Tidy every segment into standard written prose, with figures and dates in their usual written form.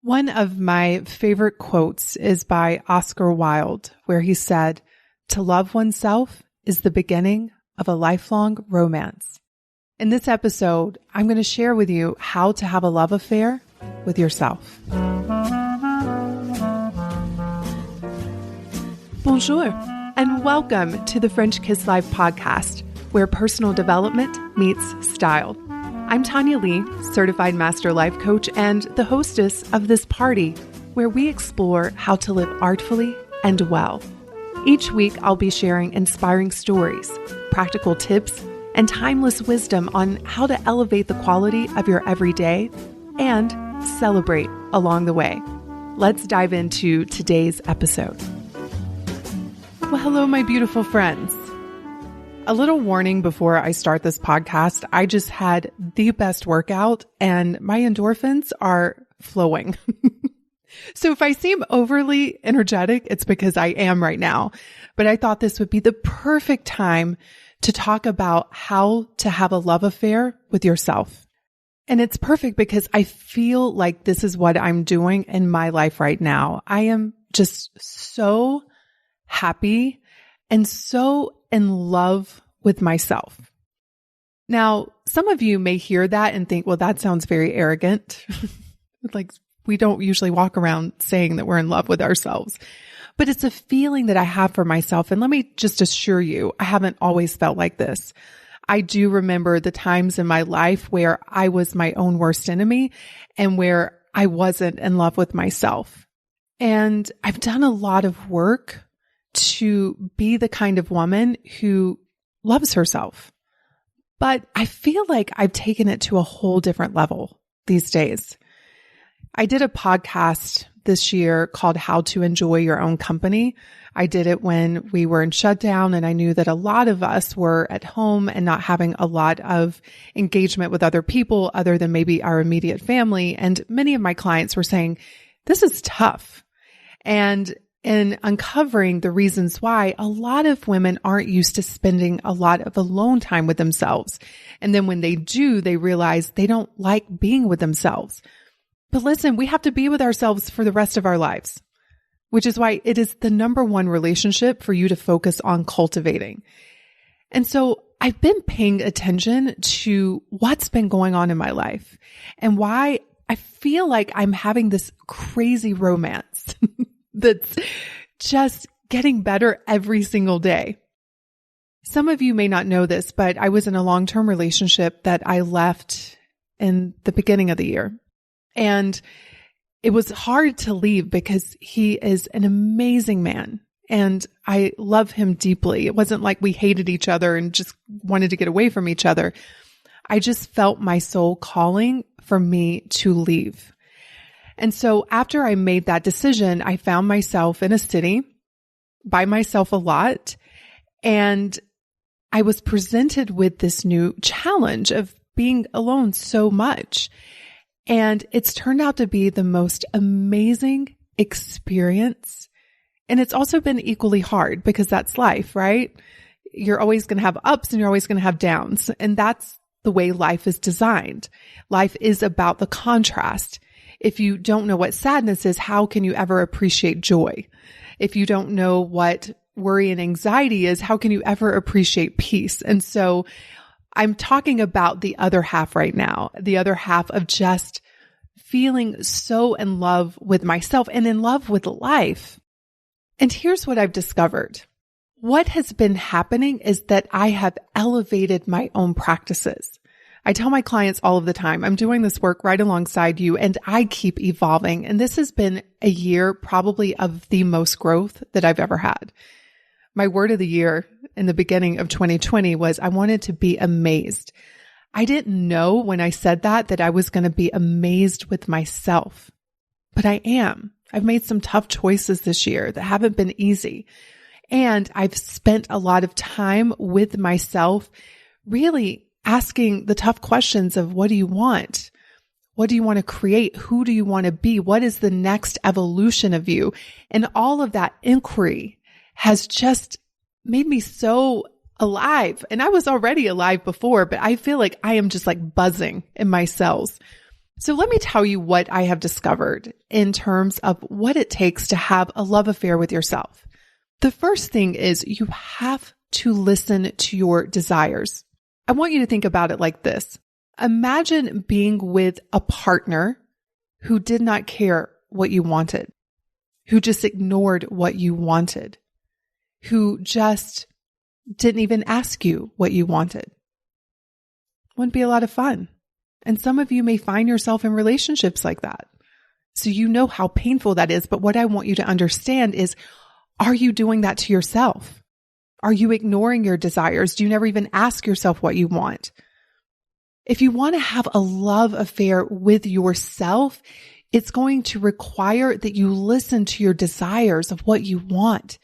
One of my favorite quotes is by Oscar Wilde, where he said, "To love oneself is the beginning of a lifelong romance." In this episode, I'm going to share with you how to have a love affair with yourself. Bonjour, and welcome to the French Kiss Live podcast, where personal development meets style. I'm Tanya Lee, certified master life coach and the hostess of this party where we explore how to live artfully and well. Each week, I'll be sharing inspiring stories, practical tips, and timeless wisdom on how to elevate the quality of your everyday and celebrate along the way. Let's dive into today's episode. Well, hello, my beautiful friends. A little warning before I start this podcast. I just had the best workout and my endorphins are flowing. So if I seem overly energetic, it's because I am right now. But I thought this would be the perfect time to talk about how to have a love affair with yourself. And it's perfect because I feel like this is what I'm doing in my life right now. I am just so happy and so in love with myself. Now, some of you may hear that and think, well, that sounds very arrogant. Like we don't usually walk around saying that we're in love with ourselves, but it's a feeling that I have for myself. And let me just assure you, I haven't always felt like this. I do remember the times in my life where I was my own worst enemy and where I wasn't in love with myself. And I've done a lot of work to be the kind of woman who loves herself. But I feel like I've taken it to a whole different level these days. I did a podcast this year called How to Enjoy Your Own Company. I did it when we were in shutdown and I knew that a lot of us were at home and not having a lot of engagement with other people other than maybe our immediate family. And many of my clients were saying, this is tough. And in uncovering the reasons why, a lot of women aren't used to spending a lot of alone time with themselves. And then when they do, they realize they don't like being with themselves. But listen, we have to be with ourselves for the rest of our lives, which is why it is the number one relationship for you to focus on cultivating. And so I've been paying attention to what's been going on in my life and why I feel like I'm having this crazy romance that's just getting better every single day. Some of you may not know this, but I was in a long-term relationship that I left in the beginning of the year. And it was hard to leave because he is an amazing man and I love him deeply. It wasn't like we hated each other and just wanted to get away from each other. I just felt my soul calling for me to leave. And so after I made that decision, I found myself in a city by myself a lot. And I was presented with this new challenge of being alone so much. And it's turned out to be the most amazing experience. And it's also been equally hard because that's life, right? You're always going to have ups and you're always going to have downs. And that's the way life is designed. Life is about the contrast. If you don't know what sadness is, how can you ever appreciate joy? If you don't know what worry and anxiety is, how can you ever appreciate peace? And so I'm talking about the other half right now, the other half of just feeling so in love with myself and in love with life. And here's what I've discovered. What has been happening is that I have elevated my own practices. I tell my clients all of the time, I'm doing this work right alongside you and I keep evolving. And this has been a year probably of the most growth that I've ever had. My word of the year in the beginning of 2020 was I wanted to be amazed. I didn't know when I said that I was going to be amazed with myself, but I am. I've made some tough choices this year that haven't been easy. And I've spent a lot of time with myself, really asking the tough questions of what do you want? What do you want to create? Who do you want to be? What is the next evolution of you? And all of that inquiry has just made me so alive. And I was already alive before, but I feel like I am just like buzzing in my cells. So let me tell you what I have discovered in terms of what it takes to have a love affair with yourself. The first thing is you have to listen to your desires. I want you to think about it like this. Imagine being with a partner who did not care what you wanted, who just ignored what you wanted, who just didn't even ask you what you wanted. Wouldn't be a lot of fun. And some of you may find yourself in relationships like that. So you know how painful that is. But what I want you to understand is, are you doing that to yourself? Are you ignoring your desires? Do you never even ask yourself what you want? If you want to have a love affair with yourself, it's going to require that you listen to your desires of what you want,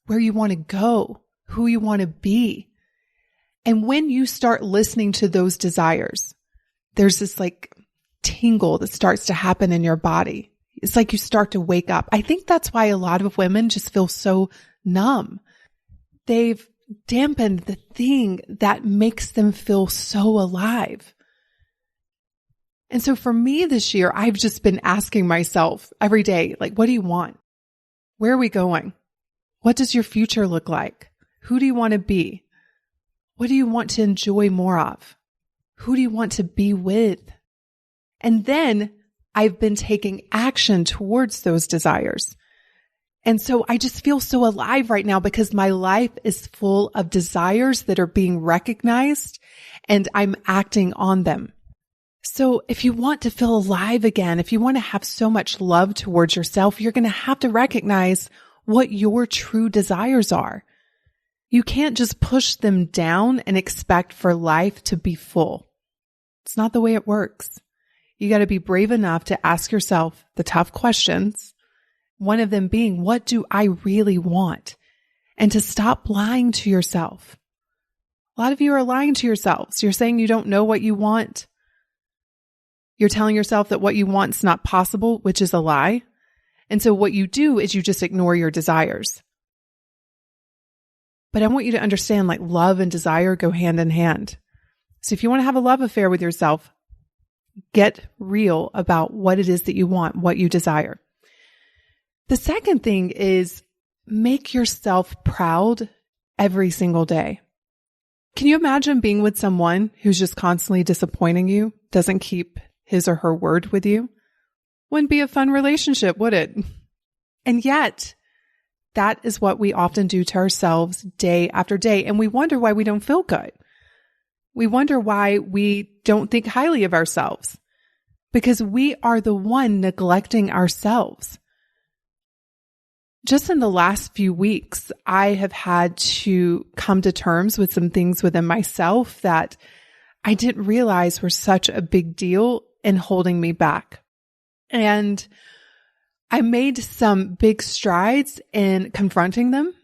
where you want to go, who you want to be. And when you start listening to those desires, there's this like tingle that starts to happen in your body. It's like you start to wake up. I think that's why a lot of women just feel so numb. They've dampened the thing that makes them feel so alive. And so for me this year, I've just been asking myself every day, like, what do you want? Where are we going? What does your future look like? Who do you want to be? What do you want to enjoy more of? Who do you want to be with? And then I've been taking action towards those desires. And so I just feel so alive right now because my life is full of desires that are being recognized and I'm acting on them. So if you want to feel alive again, if you want to have so much love towards yourself, you're going to have to recognize what your true desires are. You can't just push them down and expect for life to be full. It's not the way it works. You got to be brave enough to ask yourself the tough questions. One of them being, what do I really want? And to stop lying to yourself. A lot of you are lying to yourselves. You're saying you don't know what you want. You're telling yourself that what you want is not possible, which is a lie. And so what you do is you just ignore your desires. But I want you to understand, like, love and desire go hand in hand. So if you want to have a love affair with yourself, get real about what it is that you want, what you desire. The second thing is make yourself proud every single day. Can you imagine being with someone who's just constantly disappointing you, doesn't keep his or her word with you? Wouldn't be a fun relationship, would it? And yet, that is what we often do to ourselves day after day. And we wonder why we don't feel good. We wonder why we don't think highly of ourselves, because we are the one neglecting ourselves. Just in the last few weeks, I have had to come to terms with some things within myself that I didn't realize were such a big deal in holding me back. And I made some big strides in confronting them,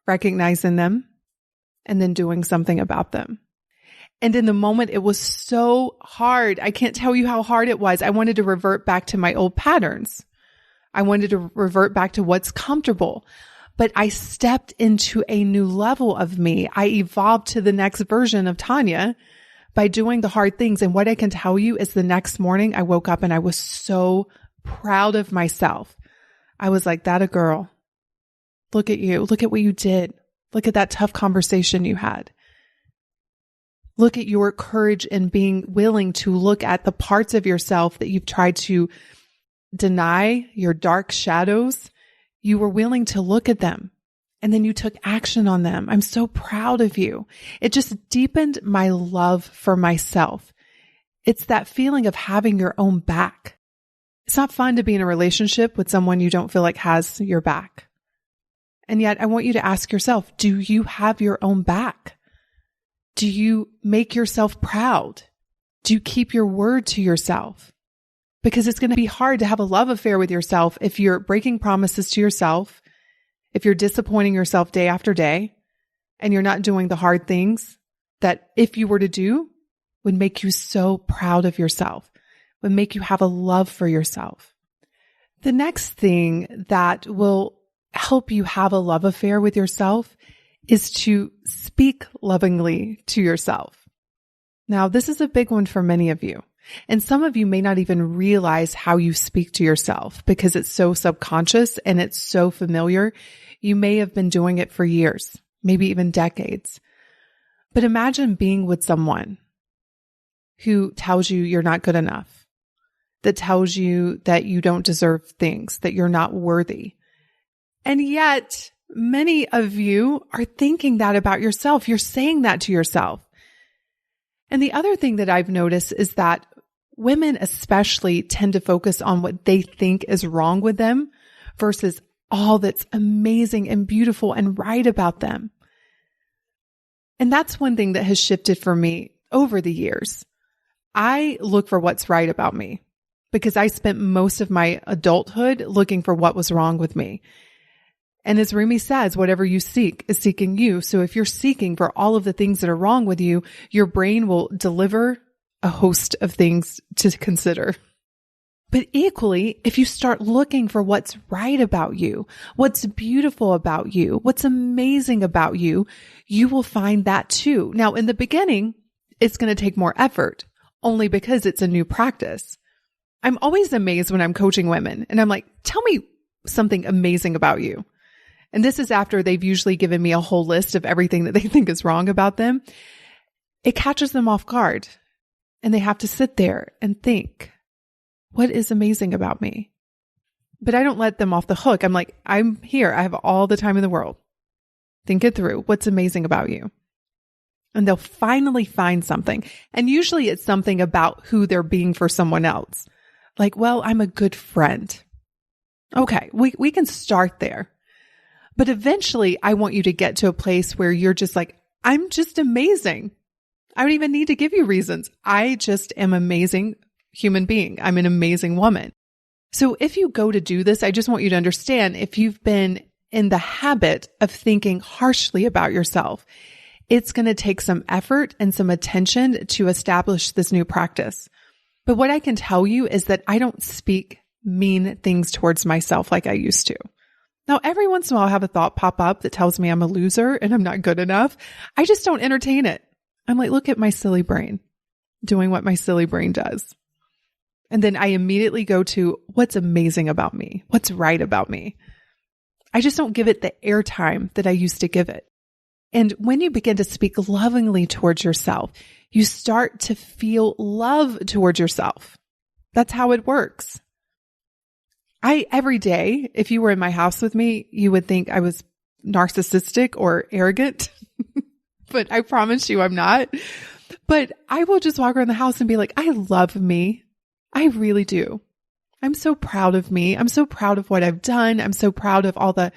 recognizing them, and then doing something about them. And in the moment, it was so hard. I can't tell you how hard it was. I wanted to revert back to my old patterns. I wanted to revert back to what's comfortable. But I stepped into a new level of me. I evolved to the next version of Tanya by doing the hard things. And what I can tell you is the next morning I woke up and I was so proud of myself. I was like, that a girl. Look at you. Look at what you did. Look at that tough conversation you had. Look at your courage in being willing to look at the parts of yourself that you've tried to deny, your dark shadows. You were willing to look at them and then you took action on them. I'm so proud of you. It just deepened my love for myself. It's that feeling of having your own back. It's not fun to be in a relationship with someone you don't feel like has your back. And yet I want you to ask yourself, do you have your own back? Do you make yourself proud? Do you keep your word to yourself? Because it's going to be hard to have a love affair with yourself if you're breaking promises to yourself, if you're disappointing yourself day after day, and you're not doing the hard things that if you were to do would make you so proud of yourself, would make you have a love for yourself. The next thing that will help you have a love affair with yourself is to speak lovingly to yourself. Now, this is a big one for many of you. And some of you may not even realize how you speak to yourself because it's so subconscious and it's so familiar. You may have been doing it for years, maybe even decades. But imagine being with someone who tells you you're not good enough, that tells you that you don't deserve things, that you're not worthy. And yet, many of you are thinking that about yourself. You're saying that to yourself. And the other thing that I've noticed is that women especially tend to focus on what they think is wrong with them versus all that's amazing and beautiful and right about them. And that's one thing that has shifted for me over the years. I look for what's right about me because I spent most of my adulthood looking for what was wrong with me. And as Rumi says, whatever you seek is seeking you. So if you're seeking for all of the things that are wrong with you, your brain will deliver a host of things to consider. But equally, if you start looking for what's right about you, what's beautiful about you, what's amazing about you, you will find that too. Now, in the beginning, it's going to take more effort, only because it's a new practice. I'm always amazed when I'm coaching women and I'm like, tell me something amazing about you. And this is after they've usually given me a whole list of everything that they think is wrong about them. It catches them off guard and they have to sit there and think, what is amazing about me? But I don't let them off the hook. I'm like, I'm here. I have all the time in the world. Think it through. What's amazing about you? And they'll finally find something. And usually it's something about who they're being for someone else. Like, well, I'm a good friend. Okay, we can start there. But eventually I want you to get to a place where you're just like, I'm just amazing. I don't even need to give you reasons. I just am an amazing human being. I'm an amazing woman. So if you go to do this, I just want you to understand if you've been in the habit of thinking harshly about yourself, it's going to take some effort and some attention to establish this new practice. But what I can tell you is that I don't speak mean things towards myself like I used to. Now, every once in a while, I'll have a thought pop up that tells me I'm a loser and I'm not good enough. I just don't entertain it. I'm like, look at my silly brain doing what my silly brain does. And then I immediately go to what's amazing about me, what's right about me. I just don't give it the airtime that I used to give it. And when you begin to speak lovingly towards yourself, you start to feel love towards yourself. That's how it works. Every day, if you were in my house with me, you would think I was narcissistic or arrogant, but I promise you I'm not. But I will just walk around the house and be like, I love me. I really do. I'm so proud of me. I'm so proud of what I've done. I'm so proud of all the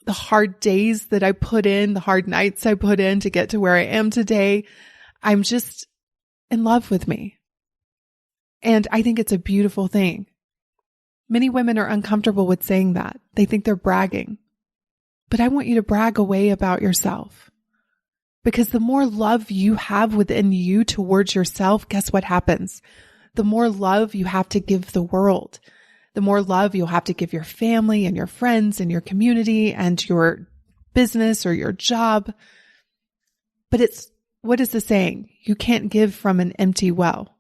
hard days that I put in, the hard nights I put in to get to where I am today. I'm just in love with me. And I think it's a beautiful thing. Many women are uncomfortable with saying that. They think they're bragging. But I want you to brag away about yourself. Because the more love you have within you towards yourself, guess what happens? The more love you have to give the world. The more love you'll have to give your family and your friends and your community and your business or your job. But what is the saying? You can't give from an empty well.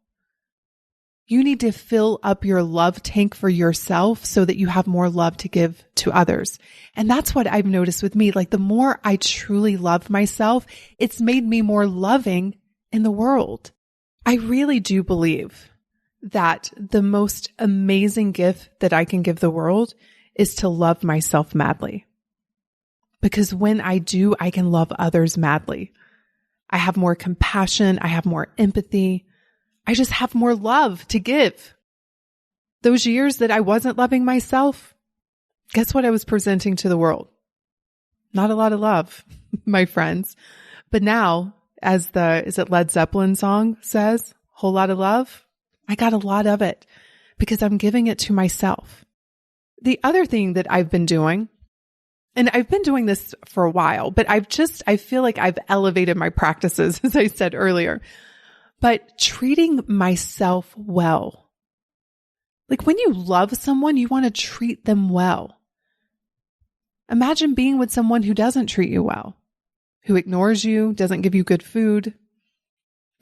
You need to fill up your love tank for yourself so that you have more love to give to others. And that's what I've noticed with me. Like the more I truly love myself, it's made me more loving in the world. I really do believe that the most amazing gift that I can give the world is to love myself madly. Because when I do, I can love others madly. I have more compassion. I have more empathy. I just have more love to give. Those years that I wasn't loving myself, guess what I was presenting to the world? Not a lot of love, my friends. But now, as is it Led Zeppelin song says, whole lot of love? I got a lot of it because I'm giving it to myself. The other thing that I've been doing, and I've been doing this for a while, but I feel like I've elevated my practices, as I said earlier. But treating myself well. Like when you love someone, you want to treat them well. Imagine being with someone who doesn't treat you well, who ignores you, doesn't give you good food,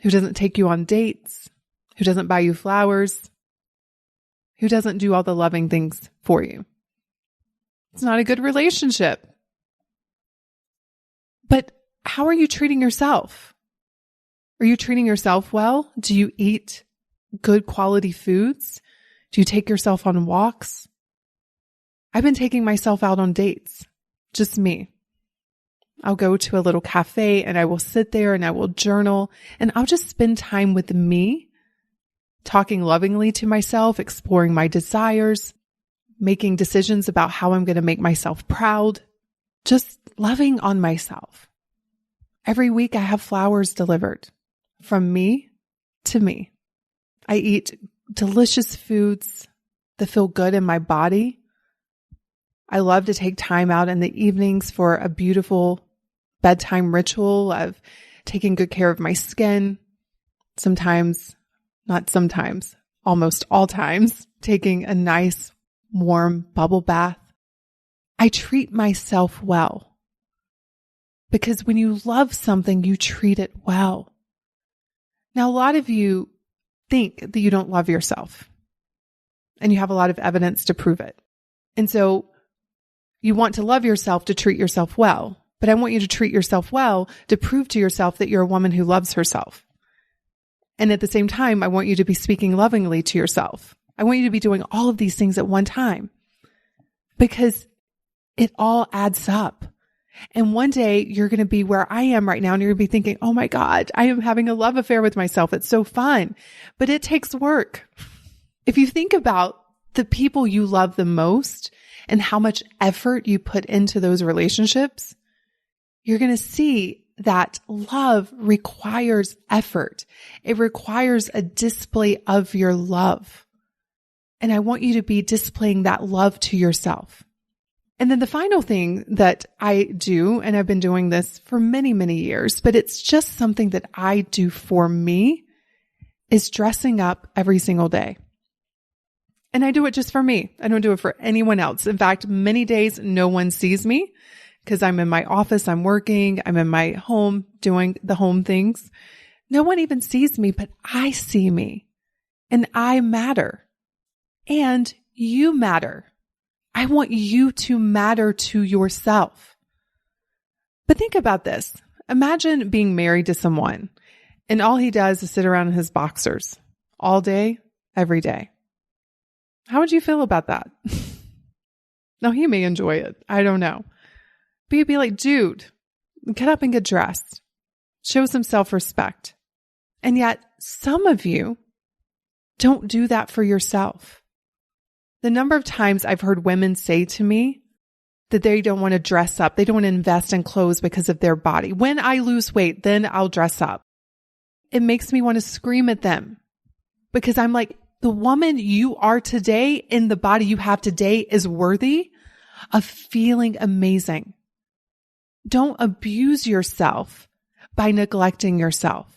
who doesn't take you on dates, who doesn't buy you flowers, who doesn't do all the loving things for you. It's not a good relationship. But how are you treating yourself? Are you treating yourself well? Do you eat good quality foods? Do you take yourself on walks? I've been taking myself out on dates, just me. I'll go to a little cafe and I will sit there and I will journal and I'll just spend time with me, talking lovingly to myself, exploring my desires, making decisions about how I'm going to make myself proud, just loving on myself. Every week I have flowers delivered from me to me. I eat delicious foods that feel good in my body. I love to take time out in the evenings for a beautiful bedtime ritual of taking good care of my skin. Sometimes, not sometimes, almost all times, taking a nice warm bubble bath. I treat myself well because when you love something, you treat it well. Now, a lot of you think that you don't love yourself and you have a lot of evidence to prove it. And so you want to love yourself to treat yourself well, but I want you to treat yourself well to prove to yourself that you're a woman who loves herself. And at the same time, I want you to be speaking lovingly to yourself. I want you to be doing all of these things at one time because it all adds up. And one day you're going to be where I am right now and you're going to be thinking, oh my God, I am having a love affair with myself. It's so fun, but it takes work. If you think about the people you love the most and how much effort you put into those relationships, you're going to see that love requires effort. It requires a display of your love. And I want you to be displaying that love to yourself. And then the final thing that I do, and I've been doing this for many, many years, but it's just something that I do for me, is dressing up every single day. And I do it just for me. I don't do it for anyone else. In fact, many days no one sees me because I'm in my office, I'm working, I'm in my home doing the home things. No one even sees me, but I see me and I matter and you matter. I want you to matter to yourself. But think about this. Imagine being married to someone and all he does is sit around in his boxers all day, every day. How would you feel about that? Now, he may enjoy it. I don't know. But you'd be like, dude, get up and get dressed. Show some self-respect. And yet, some of you don't do that for yourself. The number of times I've heard women say to me that they don't want to dress up. They don't want to invest in clothes because of their body. When I lose weight, then I'll dress up. It makes me want to scream at them because I'm like, the woman you are today in the body you have today is worthy of feeling amazing. Don't abuse yourself by neglecting yourself.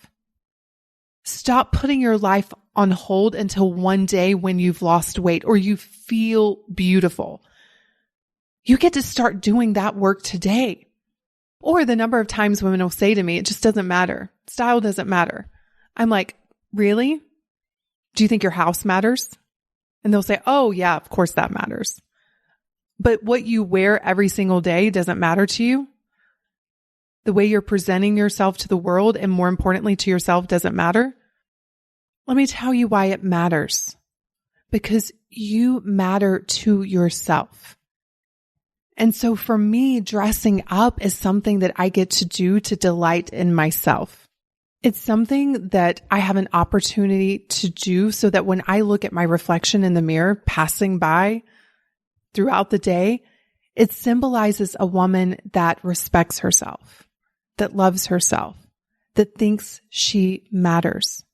Stop putting your life on hold until one day when you've lost weight or you feel beautiful. You get to start doing that work today. Or the number of times women will say to me, it just doesn't matter. Style doesn't matter. I'm like, really? Do you think your house matters? And they'll say, oh yeah, of course that matters. But what you wear every single day doesn't matter to you? The way you're presenting yourself to the world and more importantly to yourself doesn't matter? Let me tell you why it matters. Because you matter to yourself. And so for me, dressing up is something that I get to do to delight in myself. It's something that I have an opportunity to do so that when I look at my reflection in the mirror passing by throughout the day, it symbolizes a woman that respects herself, that loves herself, that thinks she matters.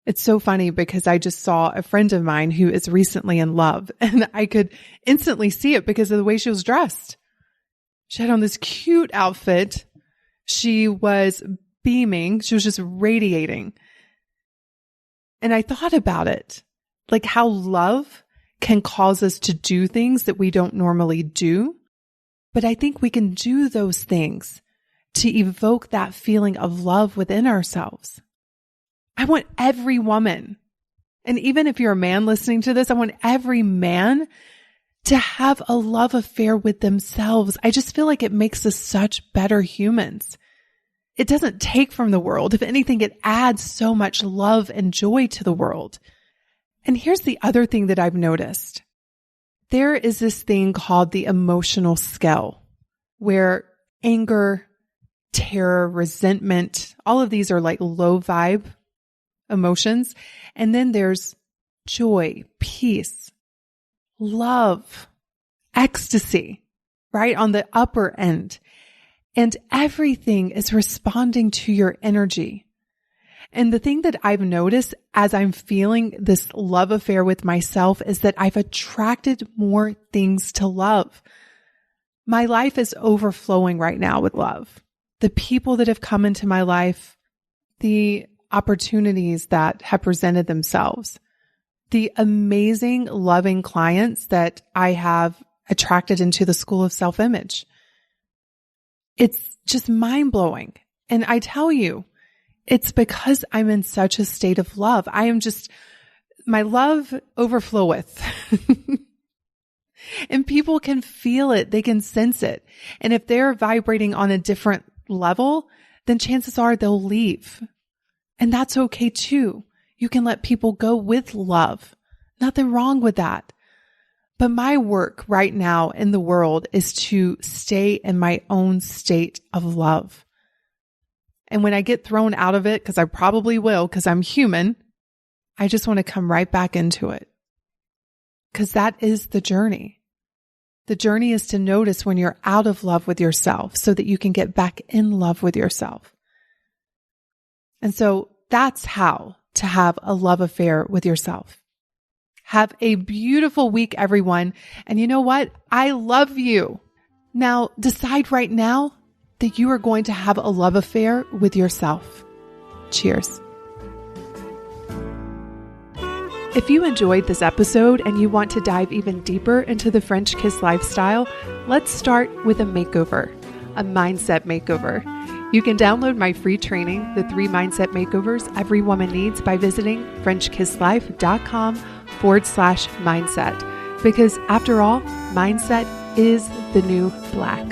It's so funny because I just saw a friend of mine who is recently in love and I could instantly see it because of the way she was dressed. She had on this cute outfit. She was beaming. She was just radiating. And I thought about it, like how love can cause us to do things that we don't normally do. But I think we can do those things to evoke that feeling of love within ourselves. I want every woman, and even if you're a man listening to this, I want every man to have a love affair with themselves. I just feel like it makes us such better humans. It doesn't take from the world. If anything, it adds so much love and joy to the world. And here's the other thing that I've noticed. There is this thing called the emotional scale, where anger, terror, resentment, all of these are like low vibe emotions. And then there's joy, peace, love, ecstasy, right? On the upper end. And everything is responding to your energy. And the thing that I've noticed as I'm feeling this love affair with myself is that I've attracted more things to love. My life is overflowing right now with love. The people that have come into my life, the opportunities that have presented themselves, the amazing, loving clients that I have attracted into the School of Self-Image. It's just mind-blowing. And I tell you, it's because I'm in such a state of love. My love overfloweth. And people can feel it. They can sense it. And if they're vibrating on a different level, then chances are they'll leave. And that's okay too. You can let people go with love. Nothing wrong with that. But my work right now in the world is to stay in my own state of love. And when I get thrown out of it, because I probably will, because I'm human, I just want to come right back into it. Because that is the journey. The journey is to notice when you're out of love with yourself so that you can get back in love with yourself. And so that's how to have a love affair with yourself. Have a beautiful week, everyone. And you know what? I love you. Now, decide right now that you are going to have a love affair with yourself. Cheers. If you enjoyed this episode and you want to dive even deeper into the French kiss lifestyle, let's start with a makeover, a mindset makeover. You can download my free training, The 3 Mindset Makeovers Every Woman Needs, by visiting FrenchKissLife.com/mindset. Because after all, mindset is the new black.